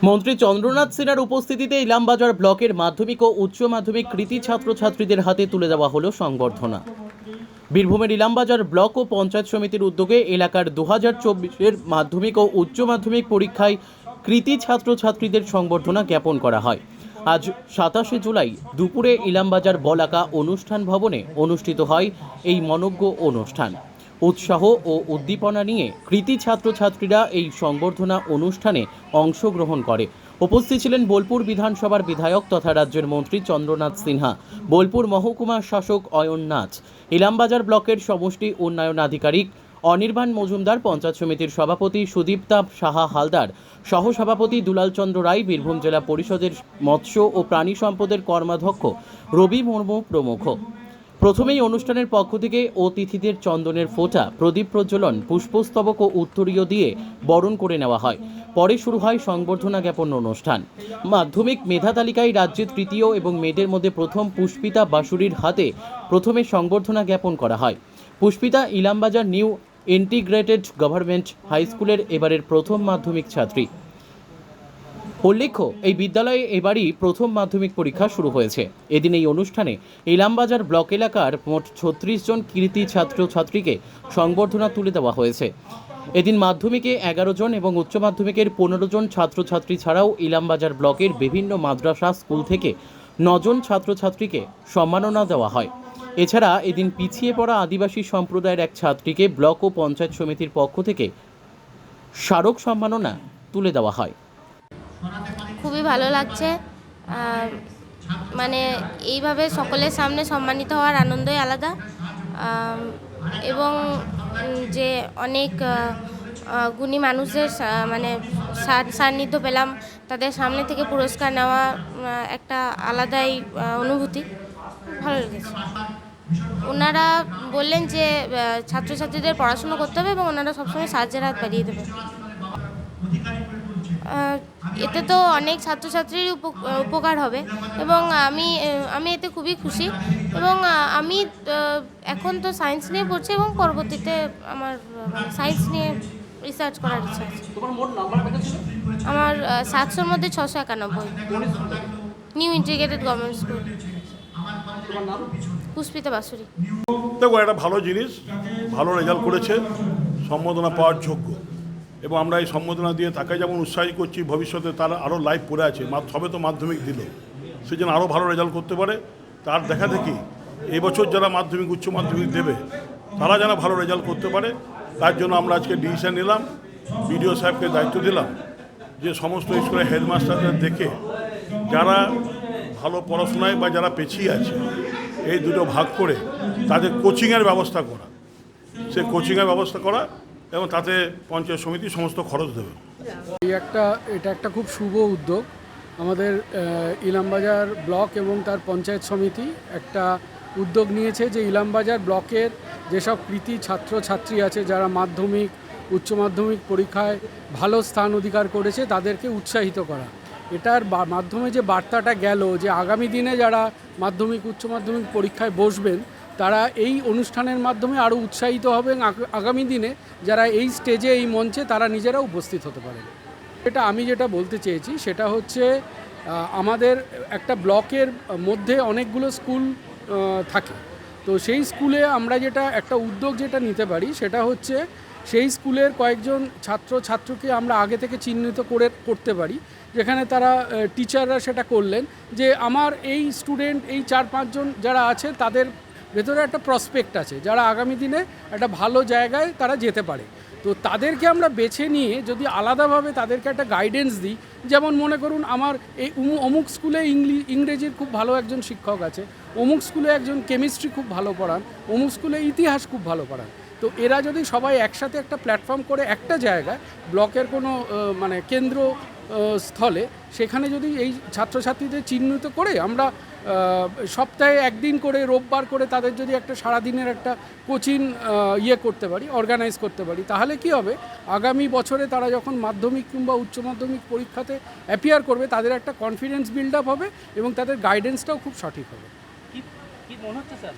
মন্ত্রী চন্দ্রনাথ সিনহার উপস্থিতিতে ইলামবাজার ব্লকের মাধ্যমিক ও উচ্চ মাধ্যমিক কৃতী ছাত্রছাত্রীদের হাতে তুলে দেওয়া হলো সংবর্ধনা। বীরভূমের ইলামবাজার ব্লক ও পঞ্চায়েত সমিতির উদ্যোগে এলাকার 2024-এর মাধ্যমিক ও উচ্চ মাধ্যমিক পরীক্ষায় কৃতী ছাত্রছাত্রীদের সংবর্ধনা জ্ঞাপন করা হয়। আজ 27শে জুলাই দুপুরে ইলামবাজার বলাকা অনুষ্ঠান ভবনে অনুষ্ঠিত হয় এই মনোজ্ঞ অনুষ্ঠান। উৎসাহ ও উদ্দীপনা নিয়ে কৃতী ছাত্রছাত্রীরা এই সংবর্ধনা অনুষ্ঠানে অংশগ্রহণ করে। উপস্থিত ছিলেন বোলপুর বিধানসভার বিধায়ক তথা রাজ্যের মন্ত্রী চন্দ্রনাথ সিনহা, বোলপুর মহকুমার শাসক অয়ন নাথ, ইলামবাজার ব্লকের সমষ্টি উন্নয়ন আধিকারিক অনির্বাণ মজুমদার, পঞ্চায়েত সমিতির সভাপতি সুদীপ্তা সাহা হালদার, সহসভাপতি দুলাল চন্দ্র রায়, বীরভূম জেলা পরিষদের মৎস্য ও প্রাণী সম্পদের কর্মাধ্যক্ষ রবি মুর্মু প্রমুখ। প্রথমেই অনুষ্ঠানের পক্ষ থেকে অতিথিদের চন্দনের ফোঁটা, প্রদীপ প্রজ্বলন, পুষ্পস্তবক ও উত্তরীয় দিয়ে বরণ করে নেওয়া হয়। পরে শুরু হয় সংবর্ধনা জ্ঞাপন অনুষ্ঠান। মাধ্যমিক মেধা তালিকায় রাজ্যে তৃতীয় এবং মেয়েদের মধ্যে প্রথম পুষ্পিতা বাসুরির হাতে প্রথমে সংবর্ধনা জ্ঞাপন করা হয়। Pushpita Ilambazar new integrated government high স্কুলের এবারের প্রথম মাধ্যমিক ছাত্রী। উল্লেখ্য, এই বিদ্যালয়ে এবারই প্রথম মাধ্যমিক পরীক্ষা শুরু হয়েছে। এদিন এই অনুষ্ঠানে ইলামবাজার ব্লক এলাকার মোট 36 জন কৃতী ছাত্রছাত্রীকে সংবর্ধনা তুলে দেওয়া হয়েছে। এদিন মাধ্যমিকে 11 জন এবং উচ্চ মাধ্যমিকের 15 জন ছাত্রছাত্রী ছাড়াও ইলামবাজার ব্লকের বিভিন্ন মাদ্রাসা স্কুল থেকে 9 জন ছাত্রছাত্রীকে সম্মাননা দেওয়া হয়। এছাড়া এদিন পিছিয়ে পড়া আদিবাসী সম্প্রদায়ের এক ছাত্রীকে ব্লক ও পঞ্চায়েত সমিতির পক্ষ থেকে স্মারক সম্মাননা তুলে দেওয়া হয়। খুবই ভালো লাগছে। মানে এইভাবে সকলের সামনে সম্মানিত হওয়ার আনন্দই আলাদা। এবং যে অনেক গুণী মানুষদের মানে সান্নিধ্য পেলাম, তাদের সামনে থেকে পুরস্কার নেওয়া একটা আলাদাই অনুভূতি। ভালো লেগেছে। ওনারা বললেন যে ছাত্রছাত্রীদের পড়াশুনো করতে হবে এবং ওনারা সবসময় সাহায্যের হাত বাড়িয়ে দেবে। এতে তো অনেক ছাত্রছাত্রীর উপকার হবে এবং আমি এতে খুবই খুশি। এবং আমি এখন তো সায়েন্স নিয়ে পড়ছি এবং পরবর্তীতে আমার সায়েন্স নিয়ে রিসার্চ করার ইচ্ছা আছে। আমার 700-র মধ্যে 691। New integrated government school. Pushpita Bansuri. দেখো, একটা ভালো জিনিস, ভালো রেজাল্ট করেছে, সম্বোধনা পাওয়ার যোগ্য। এবং আমরা এই সম্বোধনা দিয়ে তাকে যেমন উৎসাহিত করছি, ভবিষ্যতে তারা আরও লাইফ পড়ে আছে, সবে তো মাধ্যমিক দিল, সে যেন আরও ভালো রেজাল্ট করতে পারে। তার দেখা দেখি এবছর যারা মাধ্যমিক উচ্চ মাধ্যমিক দেবে তারা যেন ভালো রেজাল্ট করতে পারে, তার জন্য আমরা আজকে ডিসিশন নিলাম, বিডিও সাহেবকে দায়িত্ব দিলাম যে সমস্ত স্কুলের হেডমাস্টারদের দেখে যারা ভালো পড়াশোনায় বা যারা পেছিয়ে আছে এই দুটো ভাগ করে তাদের কোচিংয়ের ব্যবস্থা করা, সে কোচিংয়ের ব্যবস্থা করা এবং তাতে পঞ্চায়েত সমিতি সমস্ত খরচ দেবে। এটা একটা খুব শুভ উদ্যোগ। আমাদের ইলামবাজার ব্লক এবং তার পঞ্চায়েত সমিতি একটা উদ্যোগ নিয়েছে যে ইলামবাজার ব্লকের যেসব কৃতী ছাত্রছাত্রী আছে যারা মাধ্যমিক উচ্চ মাধ্যমিক পরীক্ষায় ভালো স্থান অধিকার করেছে তাদেরকে উৎসাহিত করা। এটার মাধ্যমে যে বার্তাটা গেল যে আগামী দিনে যারা মাধ্যমিক উচ্চ মাধ্যমিক পরীক্ষায় বসবেন তারা এই অনুষ্ঠানের মাধ্যমে আরও উৎসাহিত হবেন, আগামী দিনে যারা এই স্টেজে এই মঞ্চে তারা নিজেরা উপস্থিত হতে পারেন। আমি যেটা বলতে চেয়েছি সেটা হচ্ছে আমাদের একটা ব্লকের মধ্যে অনেকগুলো স্কুল থাকে, তো সেই স্কুলে আমরা একটা উদ্যোগ নিতে পারি সেটা হচ্ছে সেই স্কুলের কয়েকজন ছাত্রকে আমরা আগে থেকে চিহ্নিত করতে পারি, যেখানে তারা টিচাররা সেটা করলেন যে আমার এই স্টুডেন্ট এই 4-5 জন যারা আছে তাদের ভেতরে একটা প্রসপেক্ট আছে, যারা আগামী দিনে একটা ভালো জায়গায় তারা যেতে পারে। তো তাদেরকে আমরা বেছে নিয়ে যদি আলাদাভাবে তাদেরকে একটা গাইডেন্স দিই, যেমন মনে করুন আমার এই অমুক স্কুলে ইংরেজির খুব ভালো একজন শিক্ষক আছে, অমুক স্কুলে একজন কেমিস্ট্রি খুব ভালো পড়ান, অমুক স্কুলে ইতিহাস খুব ভালো পড়ান। তো এরা যদি সবাই একসাথে একটা প্ল্যাটফর্ম করে একটা জায়গায় ব্লকের কোনো মানে কেন্দ্র স্থলে সেখানে যদি এই ছাত্রছাত্রীদের চিহ্নিত করে আমরা সপ্তাহে একদিন করে রোববার করে তাদের যদি একটা সারাদিনের একটা কোচিং করতে পারি, অর্গানাইজ করতে পারি, তাহলে কি হবে আগামী বছরে তারা যখন মাধ্যমিক কিংবা উচ্চ মাধ্যমিক পরীক্ষাতে অ্যাপিয়ার করবে তাদের একটা কনফিডেন্স বিল্ড আপ হবে এবং তাদের গাইডেন্সটাও খুব সঠিক হবে। কি মনে হচ্ছে স্যার?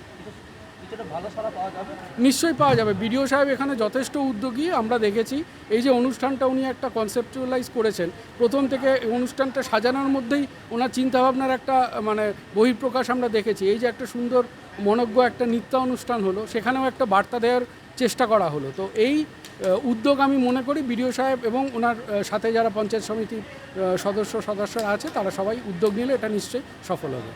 নিশ্চয়ই পাওয়া যাবে। বিডিও সাহেব এখানে যথেষ্ট উদ্যোগী আমরা দেখেছি। এই যে অনুষ্ঠানটা উনি একটা কনসেপচুয়ালাইজ করেছেন, প্রথম থেকে এই অনুষ্ঠানটা সাজানোর মধ্যেই ওনার চিন্তাভাবনার একটা মানে বহিঃপ্রকাশ আমরা দেখেছি। এই যে একটা সুন্দর মনোজ্ঞ একটা নৃত্য অনুষ্ঠান হলো, সেখানেও একটা বার্তা দেওয়ার চেষ্টা করা হলো। তো এই উদ্যোগ আমি মনে করি বিডিও সাহেব এবং ওনার সাথে যারা পঞ্চায়েত সমিতির সদস্যরা আছে তারা সবাই উদ্যোগ নিলে এটা নিশ্চয়ই সফল হবে।